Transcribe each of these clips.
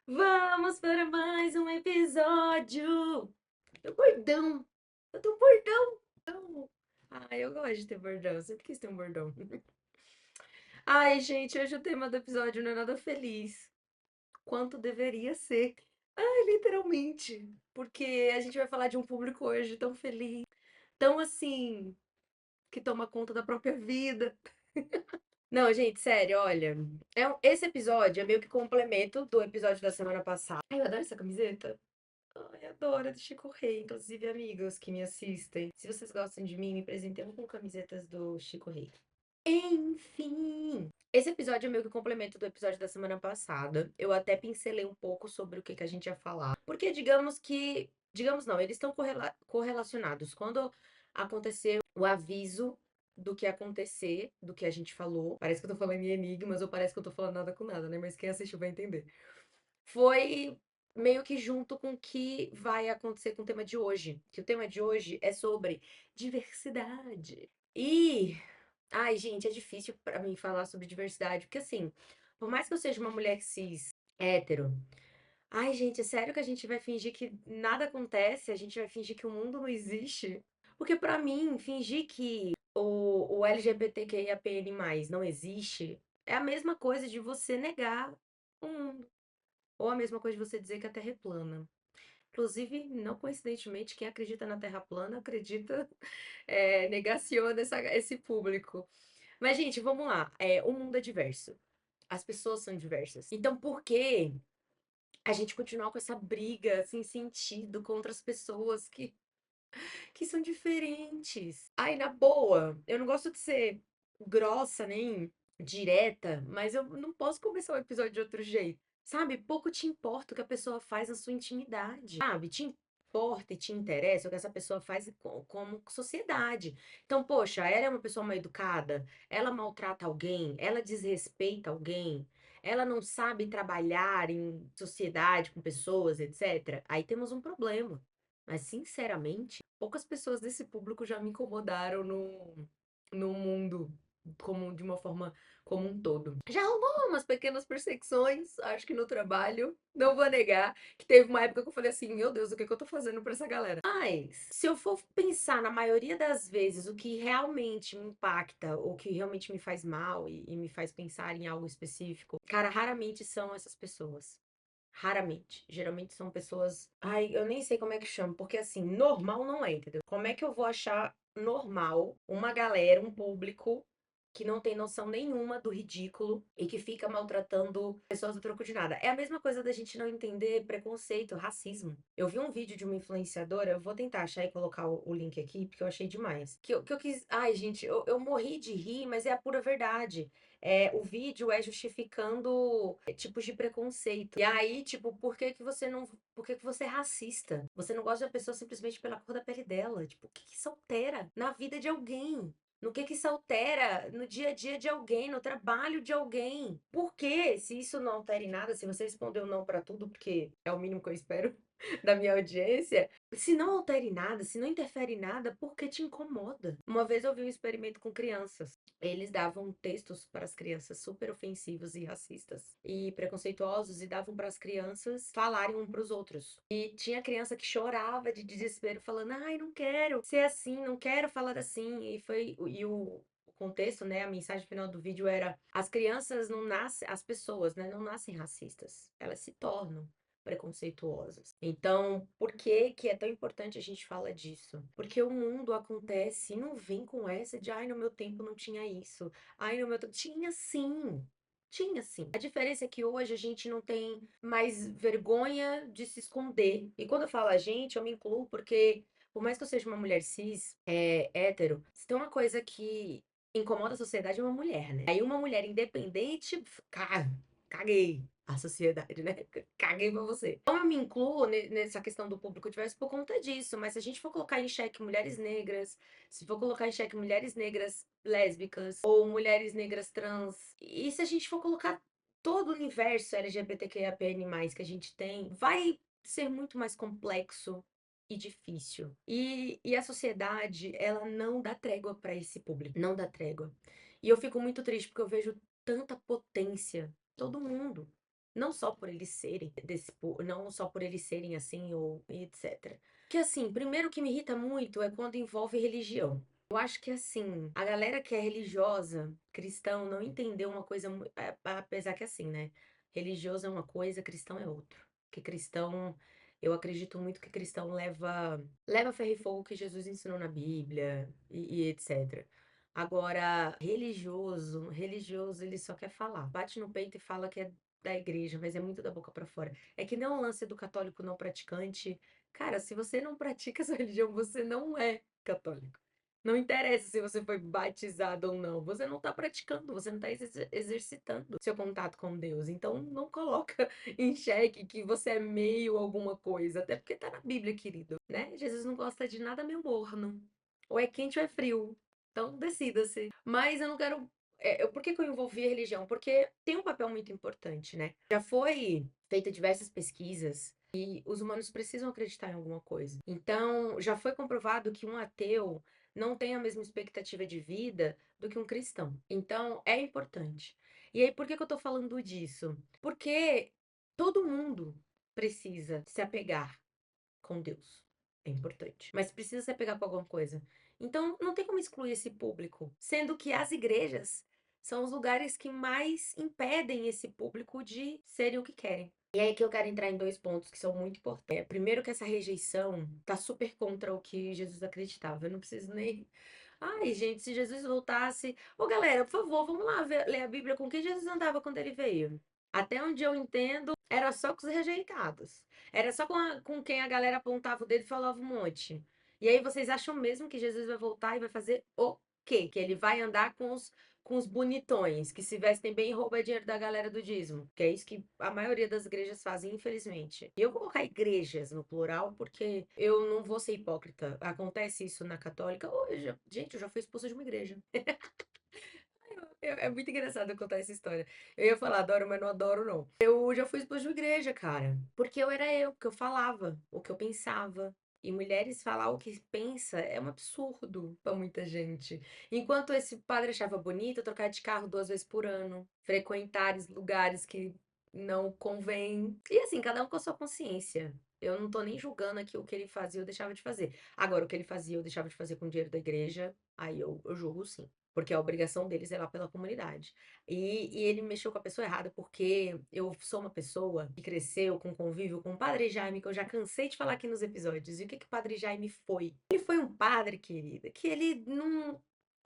Vamos para mais um episódio! Tô bordão! Eu tô bordão! Ai, eu gosto de ter bordão, eu sempre quis ter um bordão. Ai, gente, hoje o tema do episódio não é nada feliz. Quanto deveria ser. Ai, literalmente. Porque a gente vai falar de um público hoje tão feliz, tão assim, que toma conta da própria vida. Não, gente, sério, olha. Esse episódio é meio que complemento do episódio da semana passada. Ai, eu adoro essa camiseta. Ai, adoro, é do Chico Rei. Inclusive, amigos que me assistem, se vocês gostam de mim, me presentem com camisetas do Chico Rei. Enfim, esse episódio é meio que complemento do episódio da semana passada. Eu até pincelei um pouco sobre o que que a gente ia falar. Porque digamos que. Digamos não, eles estão correlacionados. Quando aconteceu o aviso do que ia acontecer, do que a gente falou. Parece que eu tô falando em enigmas ou parece que eu tô falando nada com nada, né? Mas quem assistiu vai entender. Foi meio que junto com o que vai acontecer com o tema de hoje. Que o tema de hoje é sobre diversidade. E, ai, gente, é difícil pra mim falar sobre diversidade, porque assim, por mais que eu seja uma mulher cis, hétero, ai, gente, é sério que a gente vai fingir que nada acontece? A gente vai fingir que o mundo não existe? Porque pra mim, fingir que o LGBTQIAPN+, não existe, é a mesma coisa de você negar o mundo. Ou a mesma coisa de você dizer que a Terra é plana. Inclusive, não coincidentemente, quem acredita na Terra plana acredita, negaciona esse público. Mas, gente, vamos lá. O mundo é diverso. As pessoas são diversas. Então, por que a gente continuar com essa briga sem sentido contra as pessoas que são diferentes? Ai, na boa, eu não gosto de ser grossa nem direta, mas eu não posso começar o episódio de outro jeito. Sabe? Pouco te importa o que a pessoa faz na sua intimidade. Sabe? Te importa e te interessa o que essa pessoa faz como sociedade. Então, poxa, ela é uma pessoa mal educada, ela maltrata alguém, ela desrespeita alguém, ela não sabe trabalhar em sociedade com pessoas, etc. Aí temos um problema. Mas, sinceramente, poucas pessoas desse público já me incomodaram no mundo como de uma forma como um todo. Já rolou umas pequenas perseguições, acho que no trabalho, não vou negar, que teve uma época que eu falei assim, meu Deus, o que que eu tô fazendo pra essa galera? Mas, se eu for pensar na maioria das vezes o que realmente me impacta, ou que realmente me faz mal e me faz pensar em algo específico, cara, raramente são essas pessoas. Raramente. Geralmente são pessoas. Ai, eu nem sei como é que chama, porque assim, normal não é, entendeu? Como é que eu vou achar normal uma galera, um público que não tem noção nenhuma do ridículo e que fica maltratando pessoas a troco de nada? É a mesma coisa da gente não entender preconceito, racismo. Eu vi um vídeo de uma influenciadora, eu vou tentar achar e colocar o link aqui, porque eu achei demais. Que eu quis. Ai, gente, eu morri de rir, mas é a pura verdade. O vídeo é justificando tipos de preconceito. E aí, tipo, por que que você não. Por que que você é racista? Você não gosta da pessoa simplesmente pela cor da pele dela? Tipo, o que que isso altera na vida de alguém? No que isso altera no dia a dia de alguém, no trabalho de alguém? Por quê? Se isso não altera em nada, se você respondeu não pra tudo, porque é o mínimo que eu espero da minha audiência, se não altera em nada, se não interfere em nada, por que te incomoda? Uma vez eu vi um experimento com crianças. Eles davam textos para as crianças super ofensivos e racistas e preconceituosos e davam para as crianças falarem um para os outros. E tinha criança que chorava de desespero, falando: "Ai, não quero ser assim, não quero falar assim". O contexto, né, a mensagem final do vídeo era: as crianças não nascem, as pessoas, né, não nascem racistas, elas se tornam preconceituosas. Então, por que que é tão importante a gente falar disso? Porque o mundo acontece e não vem com essa de, ai, no meu tempo não tinha isso. Ai, no meu tempo. Tinha sim. Tinha sim. A diferença é que hoje a gente não tem mais vergonha de se esconder. E quando eu falo a gente, eu me incluo porque, por mais que eu seja uma mulher cis, hétero, se tem uma coisa que incomoda a sociedade é uma mulher, né? Aí uma mulher independente, caguei a sociedade, né? Caguei pra você. Então eu me incluo nessa questão do público diverso por conta disso, mas se a gente for colocar em xeque mulheres negras, se for colocar em xeque mulheres negras lésbicas ou mulheres negras trans, e se a gente for colocar todo o universo LGBTQIAPN+, que a gente tem, vai ser muito mais complexo e difícil. E a sociedade, ela não dá trégua pra esse público, não dá trégua. E eu fico muito triste porque eu vejo tanta potência, todo mundo. Não só por eles serem não só por eles serem assim ou e etc. Que assim, primeiro que me irrita muito é quando envolve religião. Eu acho que assim, a galera que é religiosa, cristão, não entendeu uma coisa, apesar que assim, né? Religioso é uma coisa, cristão é outro. Que cristão, eu acredito muito que cristão leva ferro e fogo que Jesus ensinou na Bíblia e etc. Agora, religioso, ele só quer falar. Bate no peito e fala que é da igreja, mas é muito da boca pra fora. É que nem o lance do católico não praticante. Cara, se você não pratica essa religião, você não é católico. Não interessa se você foi batizado ou não, você não tá praticando, você não tá exercitando seu contato com Deus. Então não coloca em xeque que você é meio alguma coisa, até porque tá na Bíblia, querido, né? Jesus não gosta de nada meio morno. Ou é quente ou é frio. Então decida-se. Mas eu não quero. Por que que eu envolvi a religião? Porque tem um papel muito importante, né? Já foi feita diversas pesquisas e os humanos precisam acreditar em alguma coisa. Então, já foi comprovado que um ateu não tem a mesma expectativa de vida do que um cristão. Então, é importante. E aí, por que que eu tô falando disso? Porque todo mundo precisa se apegar com Deus. É importante. Mas precisa se apegar com alguma coisa. Então, não tem como excluir esse público. Sendo que as igrejas são os lugares que mais impedem esse público de serem o que querem. E aí que eu quero entrar em dois pontos que são muito importantes. Primeiro que essa rejeição tá super contra o que Jesus acreditava. Eu não preciso nem. Ai, gente, se Jesus voltasse. Ô, galera, por favor, vamos lá ler a Bíblia com quem Jesus andava quando ele veio. Até onde eu entendo, era só com os rejeitados. Era só com quem a galera apontava o dedo e falava um monte. E aí vocês acham mesmo que Jesus vai voltar e vai fazer o quê? Que ele vai andar com os bonitões, que se vestem bem e roubam dinheiro da galera do dízimo. Que é isso que a maioria das igrejas fazem, infelizmente. E eu vou colocar igrejas no plural, porque eu não vou ser hipócrita. Acontece isso na católica. Gente, eu já fui expulsa de uma igreja. É muito engraçado eu contar essa história. Eu ia falar, adoro, mas não adoro, não. Eu já fui expulsa de uma igreja, cara. Porque eu era eu, porque eu falava o que eu pensava. E mulheres falar o que pensa é um absurdo pra muita gente. Enquanto esse padre achava bonito trocar de carro 2 vezes por ano, frequentar lugares que não convém. E assim, cada um com a sua consciência. Eu não tô nem julgando aqui o que ele fazia ou deixava de fazer. Agora, o que ele fazia ou deixava de fazer com o dinheiro da igreja, aí eu julgo sim. Porque a obrigação deles é lá pela comunidade. E ele mexeu com a pessoa errada, porque eu sou uma pessoa que cresceu com convívio com o Padre Jaime, que eu já cansei de falar aqui nos episódios. E o que que o Padre Jaime foi? Ele foi um padre, querida, que ele não.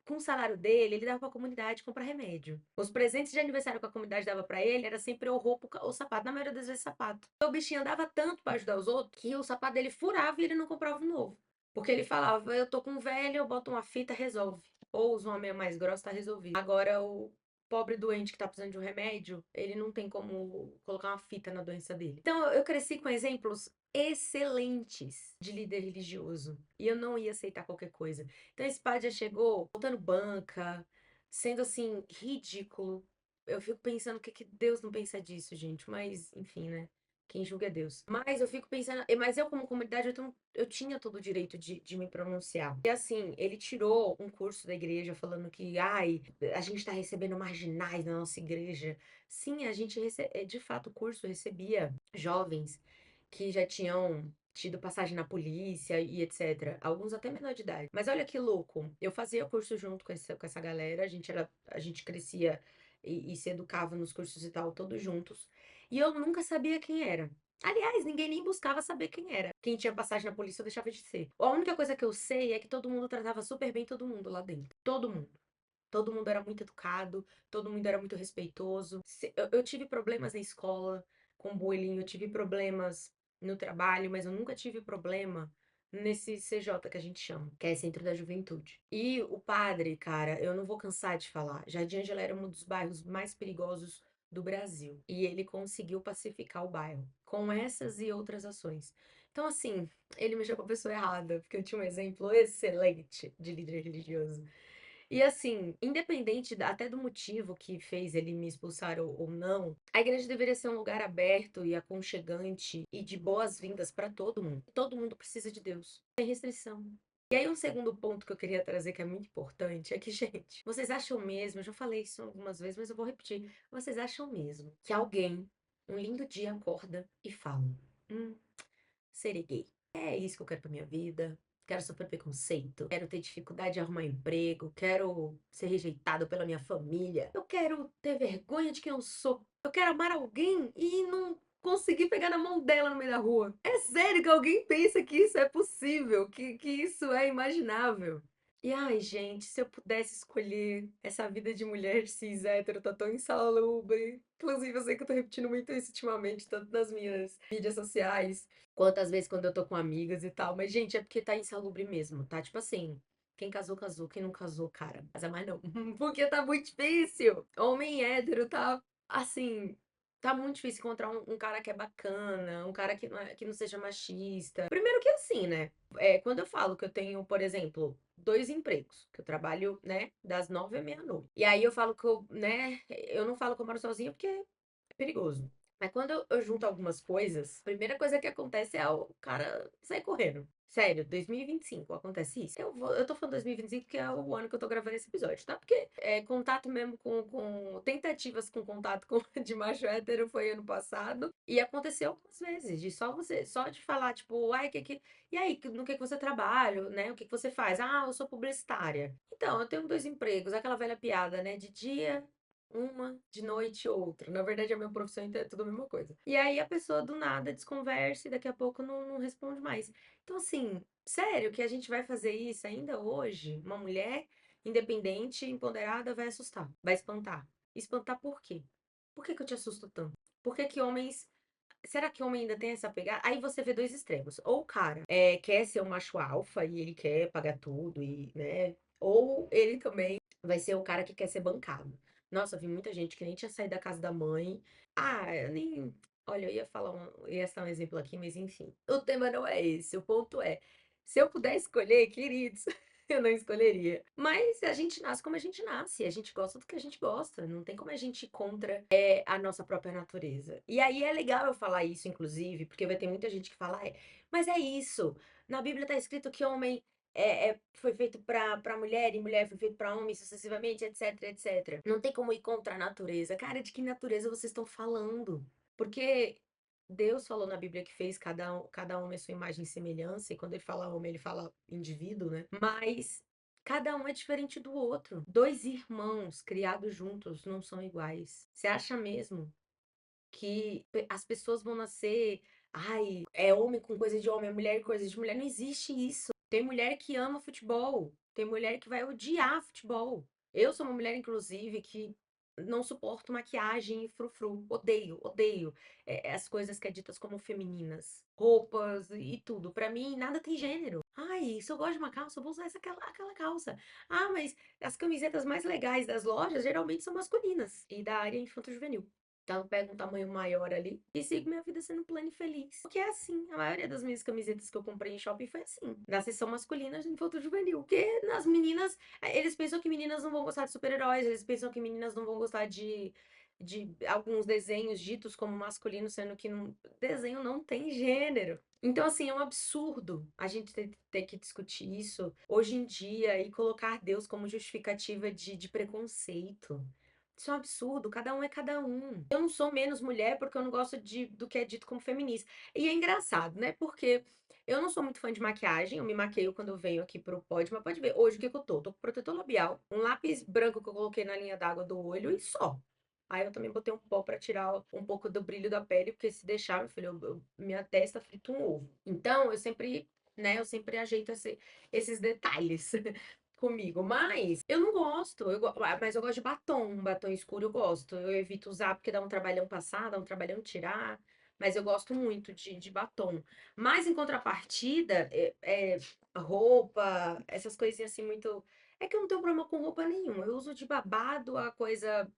Com o salário dele, ele dava pra comunidade comprar remédio. Os presentes de aniversário que a comunidade dava pra ele era sempre ou roupa ou sapato, na maioria das vezes sapato. Então, o bichinho andava tanto pra ajudar os outros que o sapato dele furava e ele não comprava um novo. Porque ele falava, eu tô com um velho, eu boto uma fita, resolve. Ou usa uma meia mais grossa, tá resolvido. Agora, o pobre doente que tá precisando de um remédio, ele não tem como colocar uma fita na doença dele. Então, eu cresci com exemplos excelentes de líder religioso. E eu não ia aceitar qualquer coisa. Então, esse padre já chegou botando banca, sendo assim, ridículo. Eu fico pensando o que que Deus não pensa disso, gente. Mas, enfim, né? Quem julga é Deus. Mas eu fico pensando, mas eu, como comunidade, eu tinha todo o direito de me pronunciar. E assim, ele tirou um curso da igreja falando que, ai, a gente tá recebendo marginais na nossa igreja. Sim, a gente de fato, o curso recebia jovens que já tinham tido passagem na polícia e etc. Alguns até menor de idade. Mas olha que louco. Eu fazia curso junto com essa galera, a gente crescia e se educava nos cursos e tal, todos juntos. E eu nunca sabia quem era. Aliás, ninguém nem buscava saber quem era. Quem tinha passagem na polícia eu deixava de ser. A única coisa que eu sei é que todo mundo tratava super bem todo mundo lá dentro. Todo mundo. Todo mundo era muito educado, todo mundo era muito respeitoso. Eu tive problemas na escola com bullying, eu tive problemas no trabalho, mas eu nunca tive problema nesse CJ que a gente chama, que é Centro da Juventude. E o padre, cara, eu não vou cansar de falar. Jardim Angela era um dos bairros mais perigosos do Brasil. E ele conseguiu pacificar o bairro com essas e outras ações. Então, assim, ele mexeu com a pessoa errada, porque eu tinha um exemplo excelente de líder religioso. E assim, independente até do motivo que fez ele me expulsar ou não, a igreja deveria ser um lugar aberto e aconchegante e de boas-vindas para todo mundo. Todo mundo precisa de Deus, sem restrição. E aí, um segundo ponto que eu queria trazer, que é muito importante, é que, gente, vocês acham mesmo, eu já falei isso algumas vezes, mas eu vou repetir, vocês acham mesmo que alguém um lindo dia acorda e fala: Hum, serei gay. É isso que eu quero pra minha vida. Quero sofrer preconceito, quero ter dificuldade de arrumar emprego, quero ser rejeitado pela minha família, eu quero ter vergonha de quem eu sou, eu quero amar alguém e não conseguir pegar na mão dela no meio da rua. É sério que alguém pensa que isso é possível, que isso é imaginável? E ai, gente, se eu pudesse escolher essa vida de mulher cis hétero, tá tão insalubre. Inclusive, eu sei que eu tô repetindo muito isso ultimamente, tanto nas minhas mídias sociais, quanto às vezes quando eu tô com amigas e tal. Mas, gente, é porque tá insalubre mesmo, tá? Tipo assim, quem casou, casou. Quem não casou, cara, casa mais não. Porque tá muito difícil. Homem hétero tá, assim, tá muito difícil encontrar um cara que é bacana, um cara que não seja machista. Primeiro que assim, né? Quando eu falo que eu tenho, por exemplo, dois empregos, que eu trabalho, né, das 9 à meia-noite. E aí eu falo que eu, né, eu não falo que eu moro sozinha porque é perigoso. Mas quando eu junto algumas coisas, a primeira coisa que acontece é o cara sair correndo. Sério, 2025 acontece isso. Eu tô falando 2025 porque é o ano que eu tô gravando esse episódio, tá? Porque contato mesmo com tentativas com contato com, de macho hétero foi ano passado. E aconteceu algumas vezes, de só de falar, tipo, ai, e aí, no que você trabalha, né? O que você faz? Ah, eu sou publicitária. Então, eu tenho dois empregos, aquela velha piada, né? De dia uma, de noite outra. Na verdade, a minha profissão é tudo a mesma coisa. E aí a pessoa do nada desconversa e daqui a pouco não responde mais. Então, assim, sério que a gente vai fazer isso ainda hoje? Uma mulher independente, empoderada, vai assustar, vai espantar. Espantar por quê? Por que que eu te assusto tanto? Por que que homens. Será que homem ainda tem essa pegada? Aí você vê dois extremos. Ou o cara quer ser um macho alfa e ele quer pagar tudo, e, né? Ou ele também vai ser o cara que quer ser bancado. Nossa, eu vi muita gente que nem tinha saído da casa da mãe. Ah, eu nem. Olha, eu ia falar ia citar um exemplo aqui, mas enfim. O tema não é esse. O ponto é: se eu puder escolher, queridos, eu não escolheria. Mas a gente nasce como a gente nasce. A gente gosta do que a gente gosta. Não tem como a gente ir contra a nossa própria natureza. E aí é legal eu falar isso, inclusive, porque vai ter muita gente que fala, mas é isso. Na Bíblia tá escrito que homem foi feito pra mulher e mulher foi feito pra homem, sucessivamente, etc, etc. Não tem como ir contra a natureza. Cara, de que natureza vocês estão falando? Porque Deus falou na Bíblia que fez cada homem a sua imagem e semelhança, e quando ele fala homem, ele fala indivíduo, né? Mas cada um é diferente do outro. Dois irmãos criados juntos não são iguais. Você acha mesmo que as pessoas vão nascer, ai, é homem com coisa de homem, é mulher com coisa de mulher? Não existe isso. Tem mulher que ama futebol, tem mulher que vai odiar futebol. Eu sou uma mulher, inclusive, que não suporto maquiagem e frufru. Odeio, odeio as coisas que é ditas como femininas. Roupas e tudo. Pra mim, nada tem gênero. Ai, se eu gosto de uma calça, eu vou usar aquela calça. Ah, mas as camisetas mais legais das lojas geralmente são masculinas e da área infanto-juvenil. Então, eu pego um tamanho maior ali e sigo minha vida sendo plena e feliz. Porque é assim, a maioria das minhas camisetas que eu comprei em shopping foi assim, na seção masculina de infanto juvenil. Porque nas meninas, eles pensam que meninas não vão gostar de super-heróis, eles pensam que meninas não vão gostar de alguns desenhos ditos como masculinos, sendo que desenho não tem gênero. Então, assim, é um absurdo a gente ter que discutir isso hoje em dia e colocar Deus como justificativa de preconceito. Isso é um absurdo, cada um é cada um. Eu não sou menos mulher porque eu não gosto do que é dito como feminista. E é engraçado, né? Porque eu não sou muito fã de maquiagem, eu me maqueio quando eu venho aqui pro pódio, mas pode ver, hoje o que que eu tô? Tô com protetor labial, um lápis branco que eu coloquei na linha d'água do olho e só. Aí eu também botei um pó pra tirar um pouco do brilho da pele, porque se deixar, meu filho, minha testa frita um ovo. Então, eu sempre ajeito esses detalhes. Comigo, mas eu não gosto, mas eu gosto de batom, um batom escuro eu gosto, eu evito usar porque dá um trabalhão passar, dá um trabalhão tirar, mas eu gosto muito de batom. Mas em contrapartida, roupa, essas coisinhas assim muito. É que eu não tenho problema com roupa nenhuma, eu uso de babado a coisa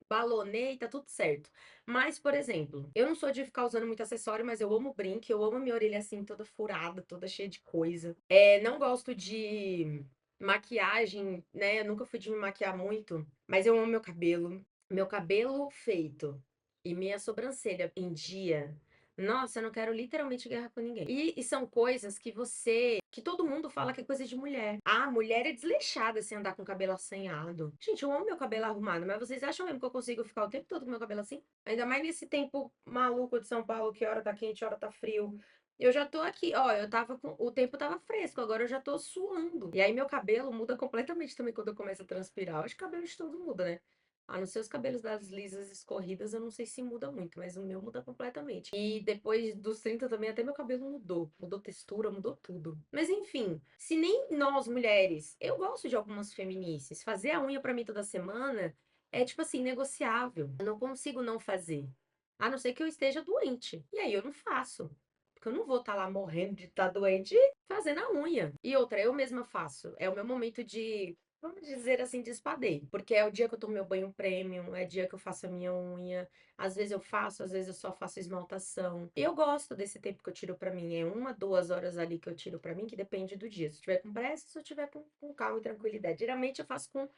balonei, tá tudo certo. Mas, por exemplo, eu não sou de ficar usando muito acessório, mas eu amo brinco, eu amo minha orelha assim, toda furada, toda cheia de coisa. Não gosto de maquiagem, né? Eu nunca fui de me maquiar muito, mas eu amo meu cabelo. Meu cabelo feito e minha sobrancelha em dia. Nossa, eu não quero literalmente guerra com ninguém. E são coisas que você que todo mundo fala que é coisa de mulher. Ah, mulher é desleixada sem andar com o cabelo assanhado. Gente, eu amo meu cabelo arrumado, mas vocês acham mesmo que eu consigo ficar o tempo todo com meu cabelo assim? Ainda mais nesse tempo maluco de São Paulo, que hora tá quente, hora tá frio. Eu já tô aqui, ó, eu tava com, o tempo tava fresco, agora eu já tô suando. E aí meu cabelo muda completamente também quando eu começo a transpirar. Eu acho que o cabelo de todo muda, né? A não ser os cabelos das lisas escorridas, eu não sei se muda muito, mas o meu muda completamente. E depois dos 30 também, até meu cabelo mudou. Mudou textura, mudou tudo. Mas enfim, se nem nós mulheres, eu gosto de algumas feminices. Fazer a unha pra mim toda semana é tipo assim, negociável. Eu não consigo não fazer. A não ser que eu esteja doente. E aí eu não faço. Porque eu não vou estar lá morrendo de estar doente fazendo a unha. E outra, eu mesma faço. É o meu momento de, vamos dizer assim, de espadeio. Porque é o dia que eu tomo meu banho premium, é o dia que eu faço a minha unha. Às vezes eu faço, às vezes eu só faço esmaltação. E eu gosto desse tempo que eu tiro pra mim. É 1, 2 horas ali que eu tiro pra mim, que depende do dia. Se eu tiver com pressa, se eu tiver com calma e tranquilidade. Geralmente eu faço com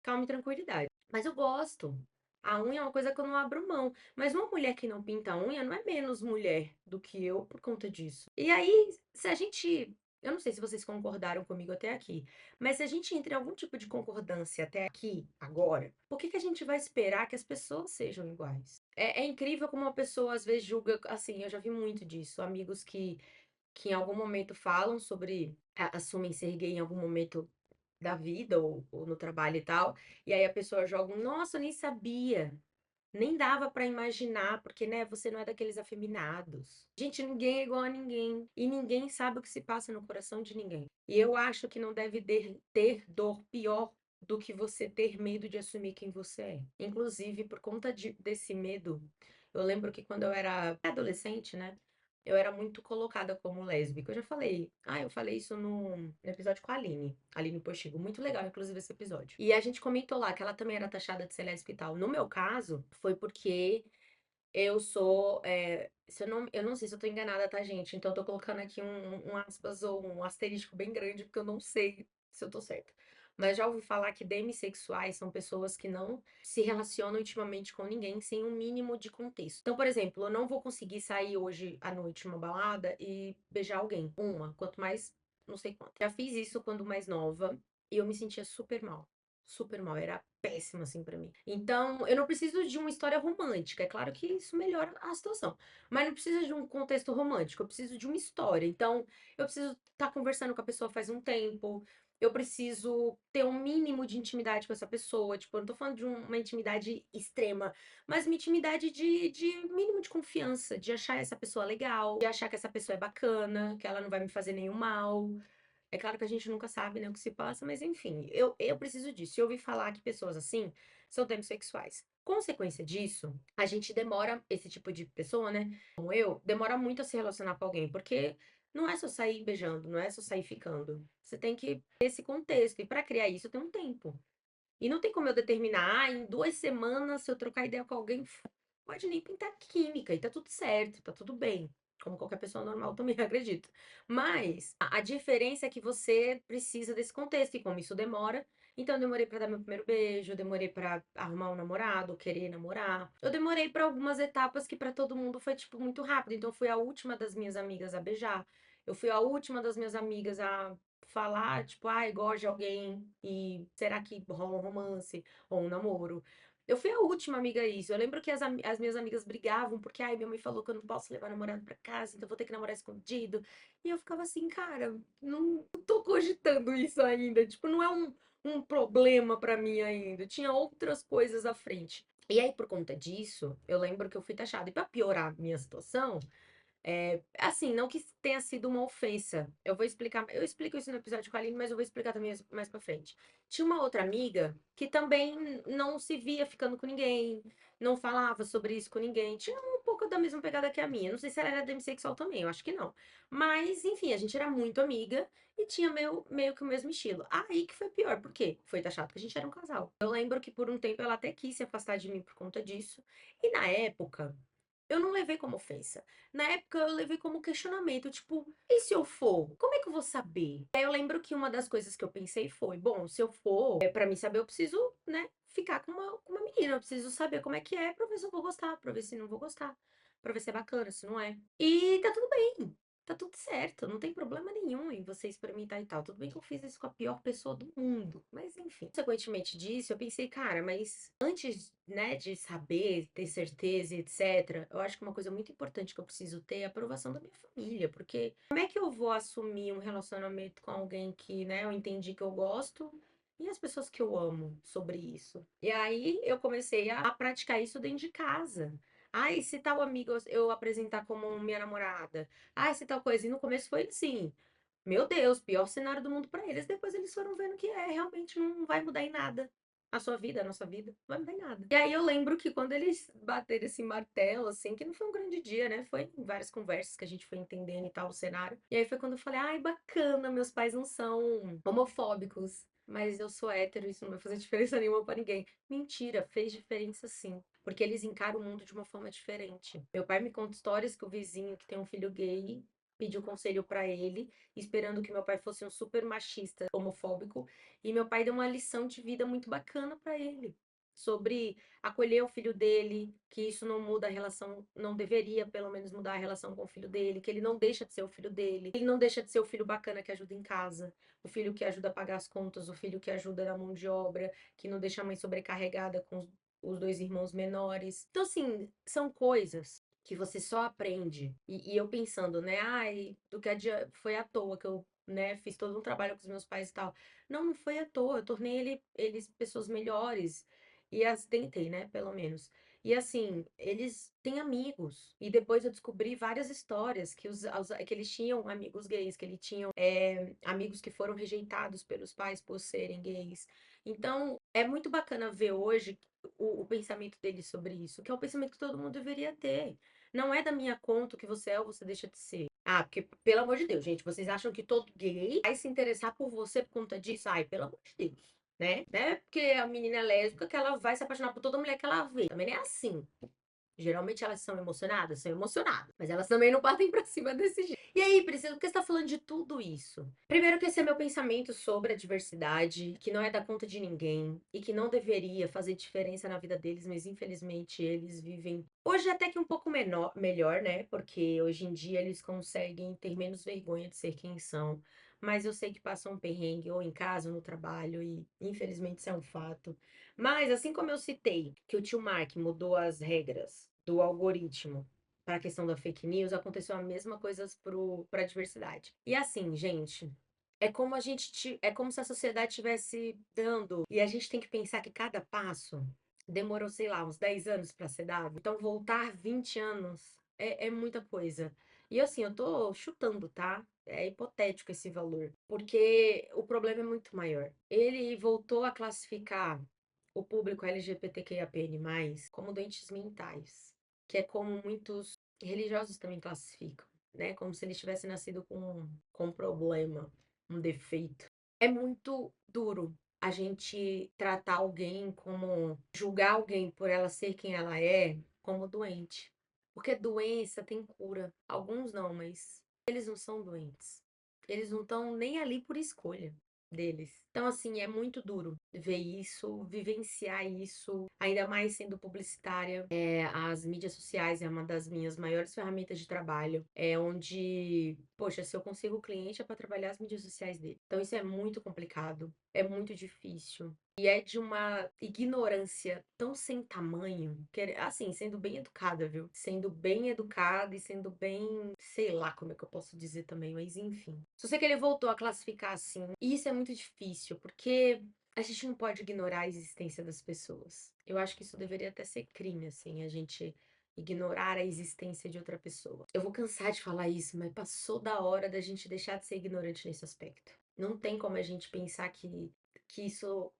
calma e tranquilidade. Mas eu gosto. A unha é uma coisa que eu não abro mão. Mas uma mulher que não pinta a unha não é menos mulher do que eu por conta disso. E aí, se a gente. Eu não sei se vocês concordaram comigo até aqui, mas se a gente entra em algum tipo de concordância até aqui, agora, por que que a gente vai esperar que as pessoas sejam iguais? É incrível como uma pessoa às vezes julga, assim, eu já vi muito disso, amigos que em algum momento falam sobre, assumem ser gay em algum momento da vida ou no trabalho e tal, e aí a pessoa joga um, nossa, eu nem sabia. Nem dava pra imaginar, porque, né, você não é daqueles afeminados. Gente, ninguém é igual a ninguém. E ninguém sabe o que se passa no coração de ninguém. E eu acho que não deve ter dor pior do que você ter medo de assumir quem você é. Inclusive, por conta desse medo, eu lembro que quando eu era adolescente, né? Eu era muito colocada como lésbica. Eu já falei. Ah, eu falei isso no episódio com a Aline. Aline Postigo. Muito legal, inclusive, esse episódio. E a gente comentou lá que ela também era taxada de ser lésbica e tal. No meu caso, foi porque eu sou. Se eu não sei se eu tô enganada, tá, gente? Então eu tô colocando aqui um aspas ou um asterisco bem grande, porque eu não sei se eu tô certa. Mas já ouvi falar que demissexuais são pessoas que não se relacionam intimamente com ninguém sem um mínimo de contexto. Então, por exemplo, eu não vou conseguir sair hoje à noite numa balada e beijar alguém. Uma, quanto mais, não sei quanto. Já fiz isso quando mais nova e eu me sentia super mal. Super mal, era péssimo assim pra mim. Então, eu não preciso de uma história romântica. É claro que isso melhora a situação, mas não precisa de um contexto romântico, eu preciso de uma história. Então, eu preciso estar conversando com a pessoa faz um tempo, eu preciso ter um mínimo de intimidade com essa pessoa. Tipo, eu não tô falando de uma intimidade extrema, mas uma intimidade de mínimo de confiança, de achar essa pessoa legal, de achar que essa pessoa é bacana, que ela não vai me fazer nenhum mal. É claro que a gente nunca sabe, né, o que se passa, mas enfim, eu preciso disso. Eu ouvi falar que pessoas assim são demissexuais. Consequência disso, a gente demora, esse tipo de pessoa, né, como eu, demora muito a se relacionar com alguém, porque não é só sair beijando, não é só sair ficando. Você tem que ter esse contexto, e para criar isso tem um tempo. E não tem como eu determinar, em 2 semanas, se eu trocar ideia com alguém, pode nem pintar química, e tá tudo certo, tá tudo bem. Como qualquer pessoa normal também acredito. Mas a diferença é que você precisa desse contexto, e como isso demora. Então, eu demorei pra dar meu primeiro beijo, eu demorei pra arrumar um namorado, querer namorar. Eu demorei pra algumas etapas que pra todo mundo foi, tipo, muito rápido. Então, eu fui a última das minhas amigas a beijar. Eu fui a última das minhas amigas a falar, tipo, ai, gosto de alguém e será que rola um romance ou um namoro? Eu fui a última amiga a isso. Eu lembro que as minhas amigas brigavam porque, ai, minha mãe falou que eu não posso levar namorado pra casa, então eu vou ter que namorar escondido. E eu ficava assim, cara, não tô cogitando isso ainda. Tipo, não é um problema pra mim ainda. Tinha outras coisas à frente. E aí, por conta disso, eu lembro que eu fui taxada. E pra piorar a minha situação, assim, não que tenha sido uma ofensa. Eu vou explicar, eu explico isso no episódio com a Aline, mas eu vou explicar também mais pra frente. Tinha uma outra amiga que também não se via ficando com ninguém, não falava sobre isso com ninguém. Tinha um pouco da mesma pegada que a minha. Não sei se ela era demissexual também, eu acho que não. Mas, enfim, a gente era muito amiga e tinha meio que o mesmo estilo. Aí que foi pior, por quê? Foi taxado porque a gente era um casal. Eu lembro que por um tempo ela até quis se afastar de mim por conta disso. E na época, eu não levei como ofensa. Na época eu levei como questionamento, tipo, e se eu for? Como é que eu vou saber? Aí eu lembro que uma das coisas que eu pensei foi, bom, se eu for, pra mim saber, eu preciso, né, ficar com uma menina, eu preciso saber como é que é pra ver se eu vou gostar, pra ver se não vou gostar, pra ver se é bacana, se não é. E tá tudo bem. tá tudo certo, não tem problema nenhum em você experimentar e tal. Tudo bem que eu fiz isso com a pior pessoa do mundo, mas enfim. Consequentemente disso, eu pensei, cara, mas antes, né, de saber, ter certeza e etc., eu acho que uma coisa muito importante que eu preciso ter é a aprovação da minha família, porque como é que eu vou assumir um relacionamento com alguém que, né, eu entendi que eu gosto e as pessoas que eu amo sobre isso? E aí eu comecei a praticar isso dentro de casa. Ai, se tal amigo eu apresentar como minha namorada, ai, se tal coisa. E no começo foi assim, meu Deus, pior cenário do mundo pra eles. Depois eles foram vendo que realmente não vai mudar em nada. A sua vida, a nossa vida, não vai mudar em nada. E aí eu lembro que quando eles bateram esse martelo, assim, que não foi um grande dia, né? Foi em várias conversas que a gente foi entendendo e tal o cenário. E aí foi quando eu falei, ai, bacana, meus pais não são homofóbicos. Mas eu sou hétero, isso não vai fazer diferença nenhuma pra ninguém. Mentira, fez diferença sim. Porque eles encaram o mundo de uma forma diferente. Meu pai me conta histórias que o vizinho que tem um filho gay pediu conselho pra ele, esperando que meu pai fosse um super machista, homofóbico, e meu pai deu uma lição de vida muito bacana pra ele. Sobre acolher o filho dele, que isso não muda a relação, não deveria pelo menos mudar a relação com o filho dele, que ele não deixa de ser o filho dele, ele não deixa de ser o filho bacana que ajuda em casa, o filho que ajuda a pagar as contas, o filho que ajuda na mão de obra, que não deixa a mãe sobrecarregada com os dois irmãos menores. Então, assim, são coisas que você só aprende. E eu pensando, né? Ai, do que foi à toa que eu, né, fiz todo um trabalho com os meus pais e tal. Não, não foi à toa. Eu tornei eles pessoas melhores. E as tentei, né? Pelo menos. E assim, eles têm amigos. E depois eu descobri várias histórias que eles tinham amigos gays, que eles tinham amigos que foram rejeitados pelos pais por serem gays. Então, é muito bacana ver hoje o pensamento deles sobre isso, que é o pensamento que todo mundo deveria ter. Não é da minha conta o que você é ou você deixa de ser. Ah, porque, pelo amor de Deus, gente, vocês acham que todo gay vai se interessar por você por conta disso? Ai, pelo amor de Deus. Né? Não é porque a menina é lésbica que ela vai se apaixonar por toda mulher que ela vê. Também não é assim. Geralmente elas são emocionadas, mas elas também não partem pra cima desse jeito. E aí, Priscila, por que você tá falando de tudo isso? Primeiro que esse é meu pensamento sobre a diversidade, que não é da conta de ninguém e que não deveria fazer diferença na vida deles, mas infelizmente eles vivem hoje até que um pouco melhor, né? Porque hoje em dia eles conseguem ter menos vergonha de ser quem são. Mas eu sei que passam um perrengue ou em casa ou no trabalho e infelizmente isso é um fato. Mas, assim como eu citei que o tio Mark mudou as regras do algoritmo para a questão da fake news, aconteceu a mesma coisa para a diversidade. E assim, gente, é como se a sociedade estivesse dando, e a gente tem que pensar que cada passo demorou, sei lá, uns 10 anos para ser dado. Então, voltar 20 anos é muita coisa. E assim, eu tô chutando, tá? É hipotético esse valor, porque o problema é muito maior. Ele voltou a classificar o público LGBTQIAPN+, como doentes mentais, que é como muitos religiosos também classificam, né? Como se eles tivessem nascido com um problema, um defeito. É muito duro a gente tratar alguém como, julgar alguém por ela ser quem ela é, como doente. Porque doença tem cura. Alguns não, mas eles não são doentes. Eles não estão nem ali por escolha deles. Então, assim, é muito duro ver isso, vivenciar isso, ainda mais sendo publicitária. As mídias sociais é uma das minhas maiores ferramentas de trabalho. É onde, poxa, se eu consigo cliente é para trabalhar as mídias sociais dele. Então, isso é muito complicado, é muito difícil. E é de uma ignorância tão sem tamanho, que, assim, sendo bem educada, viu? Sendo bem educada e sendo bem, sei lá como é que eu posso dizer também, mas enfim. Só sei que ele voltou a classificar assim. E isso é muito difícil, porque a gente não pode ignorar a existência das pessoas. Eu acho que isso deveria até ser crime, assim, a gente ignorar a existência de outra pessoa. Eu vou cansar de falar isso, mas passou da hora da gente deixar de ser ignorante nesse aspecto. Não tem como a gente pensar que isso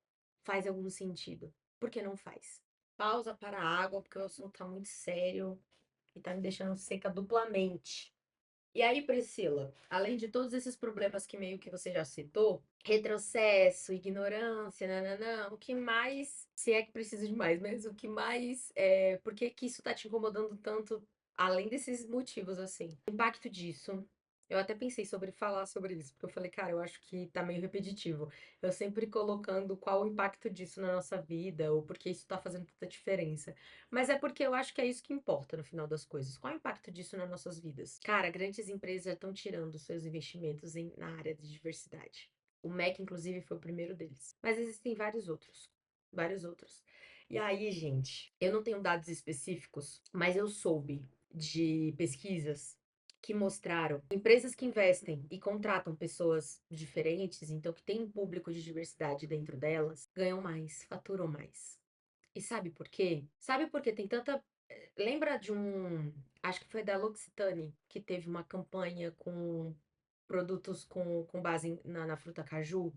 faz algum sentido. Porque não faz. Pausa para a água, porque o assunto tá muito sério e tá me deixando seca duplamente. E aí, Priscila, além de todos esses problemas que meio que você já citou, retrocesso, ignorância, nananã, o que mais, se é que precisa de mais, mas o que mais, por que que isso tá te incomodando tanto, além desses motivos, assim? O impacto disso Eu até pensei sobre falar sobre isso, porque eu falei, cara, eu acho que tá meio repetitivo. Eu sempre colocando qual o impacto disso na nossa vida, ou porque isso tá fazendo tanta diferença. Mas é porque eu acho que é isso que importa no final das coisas. Qual é o impacto disso nas nossas vidas? Cara, grandes empresas já estão tirando seus investimentos na área de diversidade. O MEC, inclusive, foi o primeiro deles. Mas existem vários outros. Vários outros. E aí, gente, eu não tenho dados específicos, mas eu soube de pesquisas que mostraram empresas que investem e contratam pessoas diferentes, então que tem um público de diversidade dentro delas, ganham mais, faturam mais. E sabe por quê? Sabe por que tem tanta. Lembra de um. Acho que foi da L'Occitane, que teve uma campanha com produtos com base na fruta caju.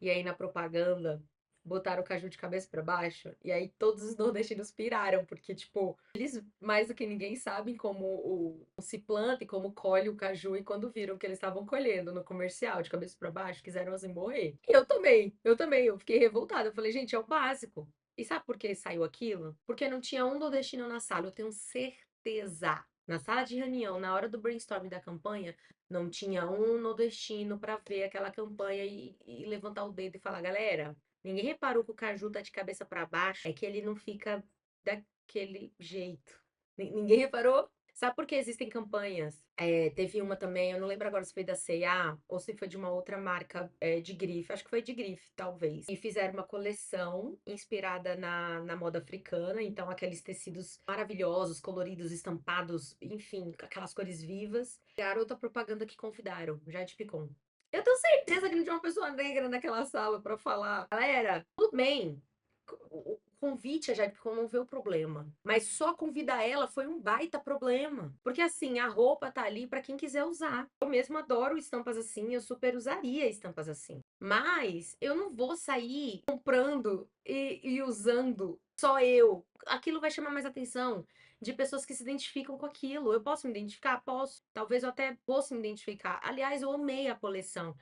E aí na propaganda botaram o caju de cabeça para baixo. E aí todos os nordestinos piraram, porque, tipo, eles mais do que ninguém sabem como se planta e como colhe o caju. E quando viram que eles estavam colhendo no comercial de cabeça para baixo, quiseram assim morrer. E eu também, eu fiquei revoltada. Eu falei, gente, é o básico. E sabe por que saiu aquilo? Porque não tinha um nordestino na sala, eu tenho certeza. Na sala de reunião, na hora do brainstorm da campanha, não tinha um nordestino para ver aquela campanha e levantar o dedo e falar: galera, ninguém reparou que o caju tá de cabeça para baixo, é que ele não fica daquele jeito. Ninguém reparou? Sabe por que existem campanhas? Teve uma também, eu não lembro agora se foi da C&A ou se foi de uma outra marca de grife, acho que foi de grife, talvez. E fizeram uma coleção inspirada na moda africana, então aqueles tecidos maravilhosos, coloridos, estampados, enfim, com aquelas cores vivas. Garota propaganda que convidaram, Jade Picon. Eu tenho certeza que não tinha uma pessoa negra naquela sala pra falar. Galera, tudo bem. O convite a Jade Picon não vê o problema. Mas só convidar ela foi um baita problema. Porque assim, a roupa tá ali pra quem quiser usar. Eu mesma adoro estampas assim, eu super usaria estampas assim. Mas eu não vou sair comprando e usando só eu. Aquilo vai chamar mais atenção de pessoas que se identificam com aquilo. Eu posso me identificar? Posso. Talvez eu até possa me identificar. Aliás, eu amei a coleção.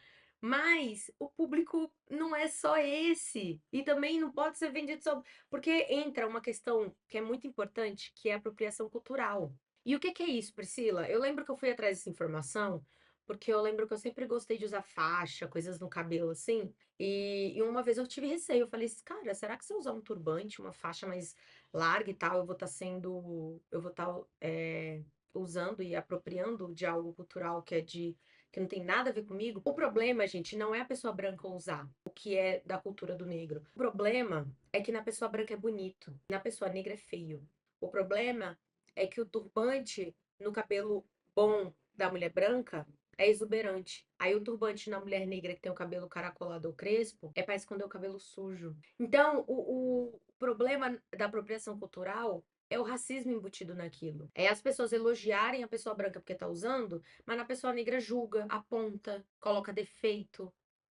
Mas o público não é só esse. E também não pode ser vendido só. Porque entra uma questão que é muito importante, que é a apropriação cultural. E o que que é isso, Priscila? Eu lembro que eu fui atrás dessa informação, porque eu lembro que eu sempre gostei de usar faixa, coisas no cabelo assim. E uma vez eu tive receio. Eu falei, cara, será que se eu usar um turbante, uma faixa mais larga e tal, eu vou estar sendo. Eu vou estar usando e apropriando de algo cultural que não tem nada a ver comigo. O problema, gente, não é a pessoa branca usar o que é da cultura do negro. O problema é que na pessoa branca é bonito, na pessoa negra é feio. O problema é que o turbante no cabelo bom da mulher branca é exuberante. Aí o turbante na mulher negra que tem o cabelo caracolado ou crespo é para esconder o cabelo sujo. Então, o problema da apropriação cultural é o racismo embutido naquilo. É as pessoas elogiarem a pessoa branca porque tá usando, mas na pessoa negra julga, aponta, coloca defeito.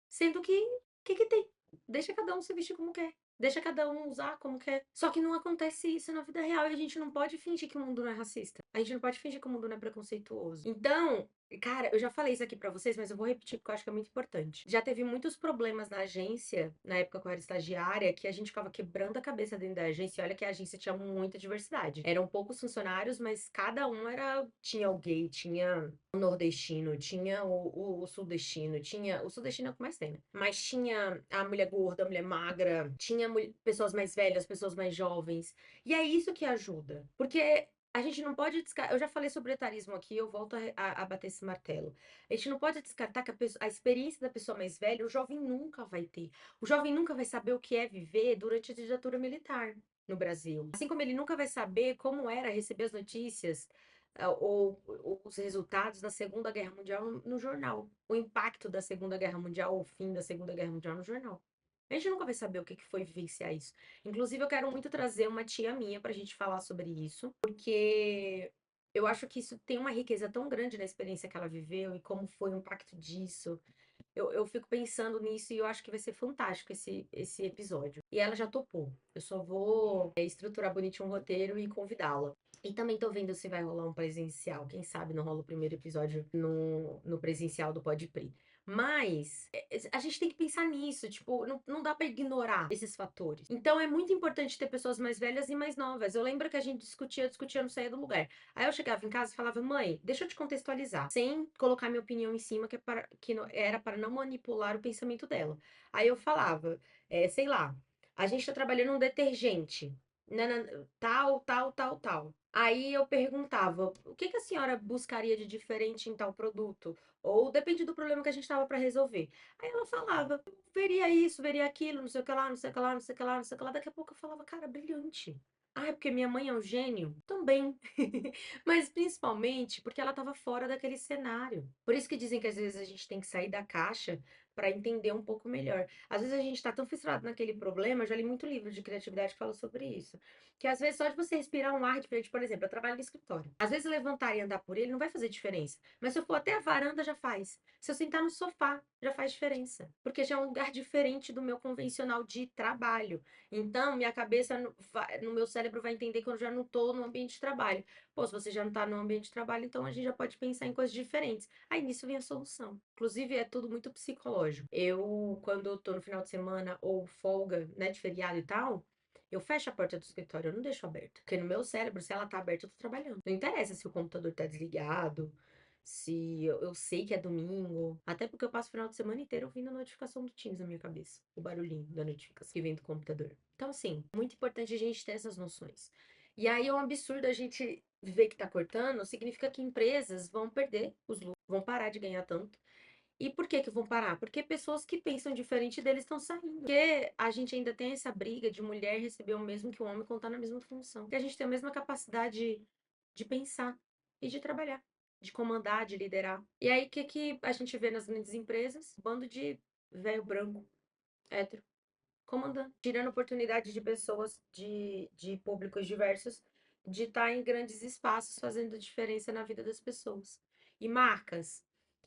Sendo que tem? Deixa cada um se vestir como quer. Deixa cada um usar como quer. Só que não acontece isso na vida real e a gente não pode fingir que o mundo não é racista. A gente não pode fingir que o mundo não é preconceituoso. Então, cara, eu já falei isso aqui pra vocês, mas eu vou repetir porque eu acho que é muito importante. Já teve muitos problemas na agência, na época que eu era estagiária, que a gente ficava quebrando a cabeça dentro da agência. E olha que a agência tinha muita diversidade. Eram poucos funcionários, mas cada um era. Tinha o gay, tinha o nordestino, tinha o sudestino, tinha. O sudestino é o que mais tem, né? Mas tinha a mulher gorda, a mulher magra, tinha pessoas mais velhas, pessoas mais jovens. E é isso que ajuda. Porque a gente não pode descartar. Eu já falei sobre etarismo aqui, eu volto a bater esse martelo. A gente não pode descartar que a experiência da pessoa mais velha, o jovem nunca vai ter. O jovem nunca vai saber o que é viver durante a ditadura militar no Brasil. Assim como ele nunca vai saber como era receber as notícias ou os resultados da Segunda Guerra Mundial no jornal. O impacto da Segunda Guerra Mundial, o fim da Segunda Guerra Mundial no jornal. A gente nunca vai saber o que foi vivenciar isso. Inclusive, eu quero muito trazer uma tia minha pra gente falar sobre isso, porque eu acho que isso tem uma riqueza tão grande na experiência que ela viveu e como foi o impacto disso. Eu fico pensando nisso e eu acho que vai ser fantástico esse episódio. E ela já topou. Eu só vou estruturar bonitinho um roteiro e convidá-la. E também tô vendo se vai rolar um presencial. Quem sabe não rola o primeiro episódio no presencial do Podpri. Mas a gente tem que pensar nisso, tipo, não dá pra ignorar esses fatores. Então é muito importante ter pessoas mais velhas e mais novas. Eu lembro que a gente discutia, não saía do lugar. Aí eu chegava em casa e falava, mãe, deixa eu te contextualizar, sem colocar minha opinião em cima, era para não manipular o pensamento dela. Aí eu falava, sei lá, a gente tá trabalhando um detergente. Tal, tal, tal, tal. Aí eu perguntava, o que que a senhora buscaria de diferente em tal produto? Ou depende do problema que a gente estava para resolver. Aí ela falava, veria isso, veria aquilo, não sei o que lá, não sei o que lá, não sei o que lá, não sei o que lá. Daqui a pouco eu falava, cara, brilhante. Ah, é porque minha mãe é um gênio? Também. Mas principalmente porque ela estava fora daquele cenário. Por isso que dizem que às vezes a gente tem que sair da caixa para entender um pouco melhor. Às vezes a gente está tão fissurado naquele problema, eu já li muito livro de criatividade que fala sobre isso. Que às vezes só de você respirar um ar diferente, por exemplo, eu trabalho no escritório. Às vezes levantar e andar por ele não vai fazer diferença. Mas se eu for até a varanda, já faz. Se eu sentar no sofá, já faz diferença. Porque já é um lugar diferente do meu convencional de trabalho. Então, minha cabeça, no meu cérebro, vai entender que eu já não estou no ambiente de trabalho. Pô, se você já não está no ambiente de trabalho, então a gente já pode pensar em coisas diferentes. Aí nisso vem a solução. Inclusive, é tudo muito psicológico. Eu, quando eu tô no final de semana ou folga, né, de feriado e tal, eu fecho a porta do escritório, eu não deixo aberta. Porque no meu cérebro, se ela tá aberta, eu tô trabalhando. Não interessa se o computador tá desligado, se eu sei que é domingo. Até porque eu passo o final de semana inteiro ouvindo a notificação do Teams na minha cabeça. O barulhinho da notificação que vem do computador. Então, assim, muito importante a gente ter essas noções. E aí é um absurdo a gente ver que tá cortando, significa que empresas vão perder os lucros, vão parar de ganhar tanto. E por que que vão parar? Porque pessoas que pensam diferente deles estão saindo. Porque a gente ainda tem essa briga de mulher receber o mesmo que o homem quando tá na mesma função. Porque a gente tem a mesma capacidade de pensar e de trabalhar, de comandar, de liderar. E aí, o que que a gente vê nas grandes empresas? Bando de velho branco, hétero, comandando, tirando oportunidade de pessoas de públicos diversos de estar em grandes espaços fazendo diferença na vida das pessoas. E marcas.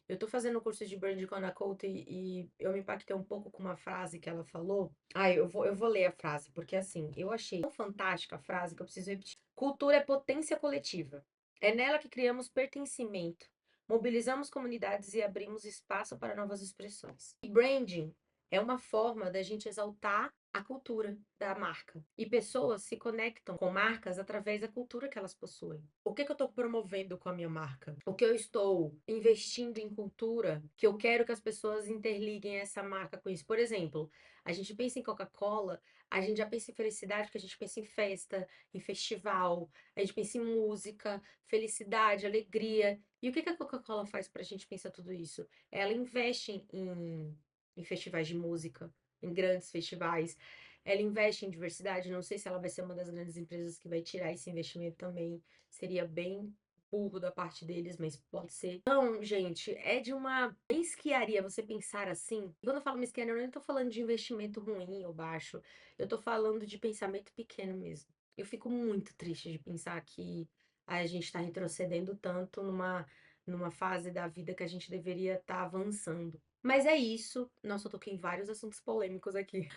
Eu tô fazendo um curso de brand com a Ana Couto e eu me impactei um pouco com uma frase que ela falou. Ah, eu vou ler a frase, porque assim, eu achei tão fantástica a frase que eu preciso repetir. Cultura é potência coletiva. É nela que criamos pertencimento, mobilizamos comunidades e abrimos espaço para novas expressões. E branding é uma forma da gente exaltar a cultura da marca. E pessoas se conectam com marcas através da cultura que elas possuem. O que que eu estou promovendo com a minha marca? O que eu estou investindo em cultura que eu quero que as pessoas interliguem essa marca com isso. Por exemplo, a gente pensa em Coca-Cola, a gente já pensa em felicidade, porque a gente pensa em festa, em festival, a gente pensa em música, felicidade, alegria. E o que que a Coca-Cola faz para a gente pensar tudo isso? Ela investe em festivais de música, em grandes festivais. Ela investe em diversidade. Não sei se ela vai ser uma das grandes empresas que vai tirar esse investimento também. Seria bem burro da parte deles, mas pode ser. Então, gente, é de uma mesquiaria você pensar assim. Quando eu falo mesquiaria, eu não tô falando de investimento ruim ou baixo. Eu tô falando de pensamento pequeno mesmo. Eu fico muito triste de pensar que a gente está retrocedendo tanto numa fase da vida que a gente deveria estar avançando. Mas é isso. Nossa, eu toquei em vários assuntos polêmicos aqui.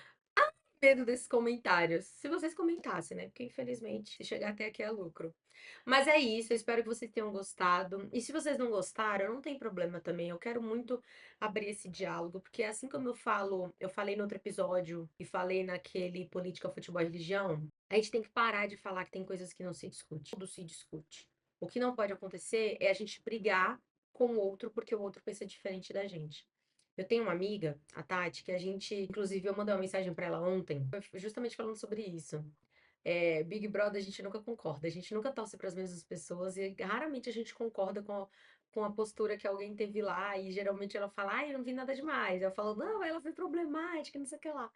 Medo desses comentários. Se vocês comentassem, né? Porque infelizmente, se chegar até aqui é lucro. Mas é isso, eu espero que vocês tenham gostado. E se vocês não gostaram, não tem problema também. Eu quero muito abrir esse diálogo, porque assim como eu falei no outro episódio e falei naquele Política, Futebol e Religião, a gente tem que parar de falar que tem coisas que não se discute. Tudo se discute. O que não pode acontecer é a gente brigar com o outro porque o outro pensa diferente da gente. Eu tenho uma amiga, a Tati, que a gente, inclusive, eu mandei uma mensagem pra ela ontem, foi justamente falando sobre isso. Big Brother a gente nunca concorda, a gente nunca torce para as mesmas pessoas e raramente a gente concorda com a postura que alguém teve lá e geralmente ela fala, ai, eu não vi nada demais. Eu falo, não, ela foi problemática, não sei o que lá.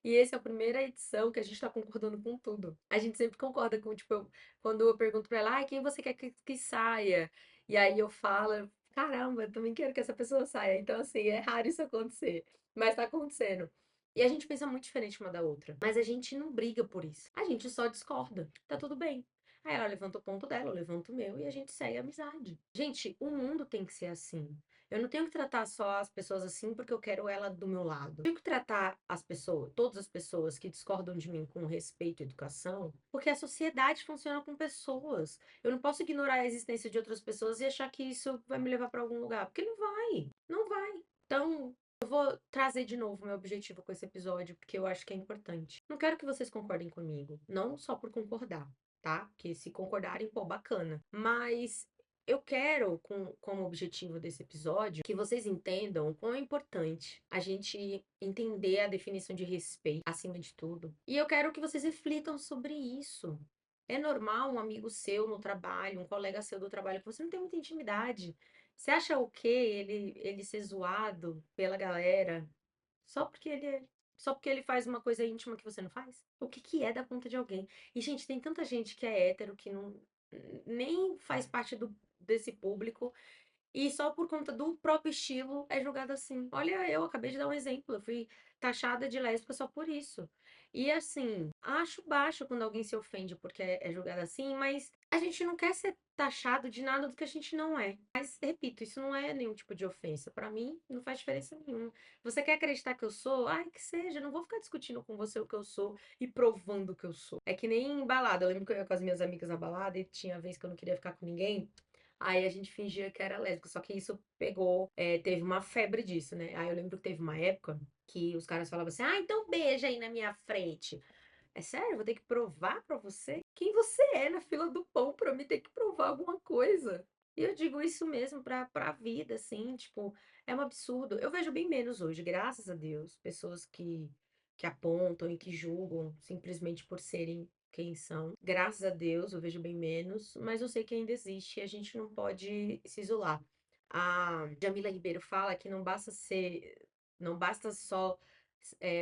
E essa é a primeira edição que a gente tá concordando com tudo. A gente sempre concorda com, tipo, quando eu pergunto pra ela, ai, quem você quer que saia? E aí eu falo, caramba, eu também quero que essa pessoa saia. Então, assim, é raro isso acontecer, mas tá acontecendo. E a gente pensa muito diferente uma da outra. Mas a gente não briga por isso. A gente só discorda. Tá tudo bem. Aí ela levanta o ponto dela, eu levanto o meu e a gente segue a amizade. Gente, o mundo tem que ser assim. Eu não tenho que tratar só as pessoas assim porque eu quero ela do meu lado. Eu tenho que tratar as pessoas, todas as pessoas que discordam de mim com respeito e educação, porque a sociedade funciona com pessoas. Eu não posso ignorar a existência de outras pessoas e achar que isso vai me levar para algum lugar, porque não vai, não vai. Então, eu vou trazer de novo meu objetivo com esse episódio, porque eu acho que é importante. Não quero que vocês concordem comigo, não só por concordar, tá? Porque se concordarem, pô, bacana. Mas eu quero, como objetivo desse episódio, que vocês entendam o quão é importante a gente entender a definição de respeito acima de tudo. E eu quero que vocês reflitam sobre isso. É normal um amigo seu no trabalho, um colega seu do trabalho, que você não tem muita intimidade. Você acha o quê ele ser zoado pela galera só porque só porque ele faz uma coisa íntima que você não faz? O que que é da conta de alguém? E, gente, tem tanta gente que é hétero que não nem faz parte desse público e só por conta do próprio estilo é julgado assim. Olha, eu acabei de dar um exemplo, eu fui taxada de lésbica só por isso. E assim, acho baixo quando alguém se ofende porque é julgado assim, mas a gente não quer ser taxado de nada do que a gente não é. Mas, repito, isso não é nenhum tipo de ofensa. Pra mim, não faz diferença nenhuma. Você quer acreditar que eu sou? Ai, que seja, eu não vou ficar discutindo com você o que eu sou e provando que eu sou. É que nem em balada. Eu lembro que eu ia com as minhas amigas na balada e tinha vez que eu não queria ficar com ninguém. Aí a gente fingia que era lésbica, só que isso pegou, teve uma febre disso, né? Aí eu lembro que teve uma época que os caras falavam assim: ah, então beija aí na minha frente. É sério, eu vou ter que provar pra você quem você é na fila do pão pra me ter que provar alguma coisa. E eu digo isso mesmo pra vida, assim, tipo, é um absurdo. Eu vejo bem menos hoje, graças a Deus, pessoas que apontam e que julgam simplesmente por serem quem são. Graças a Deus, eu vejo bem menos, mas eu sei que ainda existe e a gente não pode se isolar. A Jamila Ribeiro fala que não basta só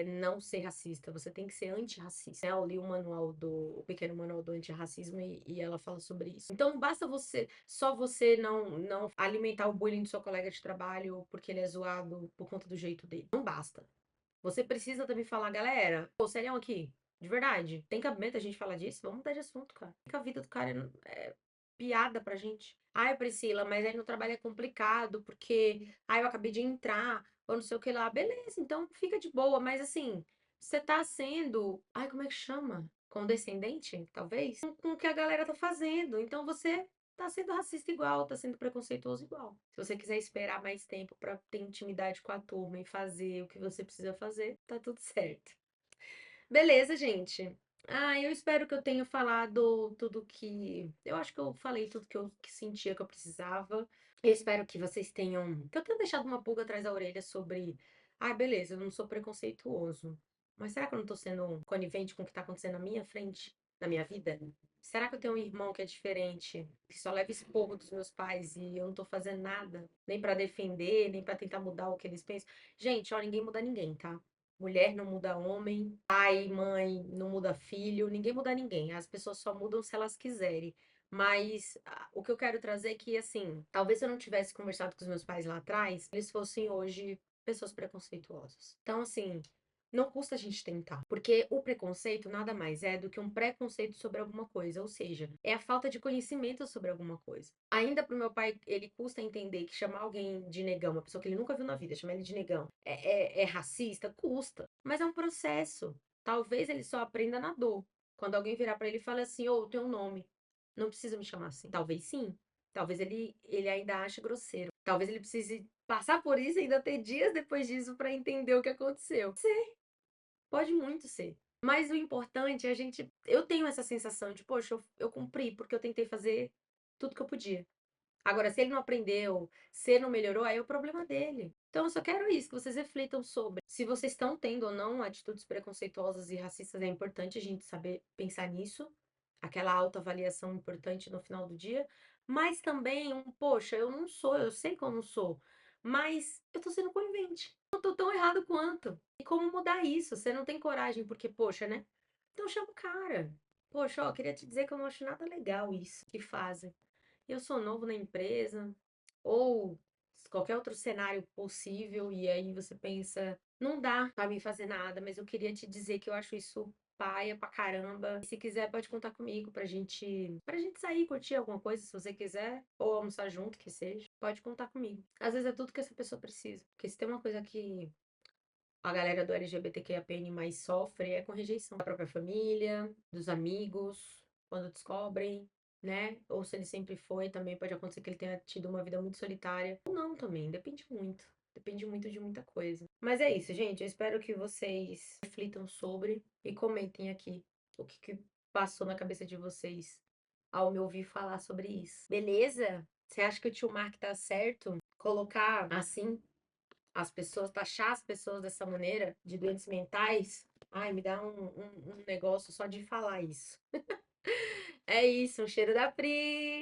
não ser racista, você tem que ser antirracista. Eu li o pequeno manual do antirracismo e ela fala sobre isso. Então não basta só você não alimentar o bullying do seu colega de trabalho porque ele é zoado por conta do jeito dele. Não basta. Você precisa também falar, galera, pô, serião aqui, de verdade, tem cabimento a gente falar disso? Vamos mudar de assunto, cara. Que a vida do cara é piada pra gente. Ai, Priscila, mas aí no trabalho é complicado, porque eu acabei de entrar, ou não sei o que lá. Beleza, então fica de boa, mas assim, você tá sendo, como é que chama? Condescendente, talvez, com o que a galera tá fazendo. Então você tá sendo racista igual, tá sendo preconceituoso igual. Se você quiser esperar mais tempo pra ter intimidade com a turma e fazer o que você precisa fazer, tá tudo certo. Beleza, gente. Eu espero que eu tenha falado tudo que. Eu acho que eu falei tudo que eu sentia que eu precisava. Eu espero que vocês tenham. Que eu tenha deixado uma pulga atrás da orelha sobre. Beleza, eu não sou preconceituoso. Mas será que eu não tô sendo conivente com o que tá acontecendo na minha frente, na minha vida? Será que eu tenho um irmão que é diferente, que só leva esporro dos meus pais e eu não tô fazendo nada, nem pra defender, nem pra tentar mudar o que eles pensam? Gente, ó, ninguém muda ninguém, tá? Mulher não muda homem, pai, mãe não muda filho, ninguém muda ninguém. As pessoas só mudam se elas quiserem. Mas o que eu quero trazer é que, assim, talvez se eu não tivesse conversado com os meus pais lá atrás, eles fossem hoje pessoas preconceituosas. Então, assim, não custa a gente tentar, porque o preconceito nada mais é do que um preconceito sobre alguma coisa, ou seja, é a falta de conhecimento sobre alguma coisa. Ainda pro meu pai, ele custa entender que chamar alguém de negão, uma pessoa que ele nunca viu na vida, chamar ele de negão, é racista? Custa, mas é um processo. Talvez ele só aprenda na dor. Quando alguém virar pra ele e falar assim, ô, tem um nome, não precisa me chamar assim. Talvez sim. Talvez ele ainda ache grosseiro. Talvez ele precise passar por isso e ainda ter dias depois disso pra entender o que aconteceu. Pode muito ser. Mas o importante é a gente. Eu tenho essa sensação de, poxa, eu cumpri porque eu tentei fazer tudo que eu podia. Agora, se ele não aprendeu, se ele não melhorou, aí é o problema dele. Então, eu só quero isso, que vocês reflitam sobre se vocês estão tendo ou não atitudes preconceituosas e racistas. É importante a gente saber pensar nisso, aquela autoavaliação importante no final do dia, mas também poxa, eu não sou, eu sei que eu não sou, mas eu tô sendo conivente. Não tô tão errado quanto. E como mudar isso? Você não tem coragem, porque, poxa, né? Então chama o cara. Poxa, ó, queria te dizer que eu não acho nada legal isso que fazem. Eu sou novo na empresa, ou qualquer outro cenário possível, e aí você pensa, não dá pra mim fazer nada, mas eu queria te dizer que eu acho isso paia pra caramba. E se quiser, pode contar comigo pra gente sair, curtir alguma coisa, se você quiser, ou almoçar junto, que seja. Pode contar comigo. Às vezes é tudo que essa pessoa precisa. Porque se tem uma coisa que a galera do LGBTQIAPN+ mais sofre é com rejeição da própria família, dos amigos, quando descobrem, né? Ou se ele sempre foi, também pode acontecer que ele tenha tido uma vida muito solitária. Ou não também, depende muito. Depende muito de muita coisa. Mas é isso, gente. Eu espero que vocês reflitam sobre e comentem aqui o que passou na cabeça de vocês ao me ouvir falar sobre isso. Beleza? Você acha que o tio Mark tá certo? Colocar assim as pessoas, taxar as pessoas dessa maneira, de doentes mentais, ai, me dá um negócio só de falar isso. É isso, um cheiro da Pri.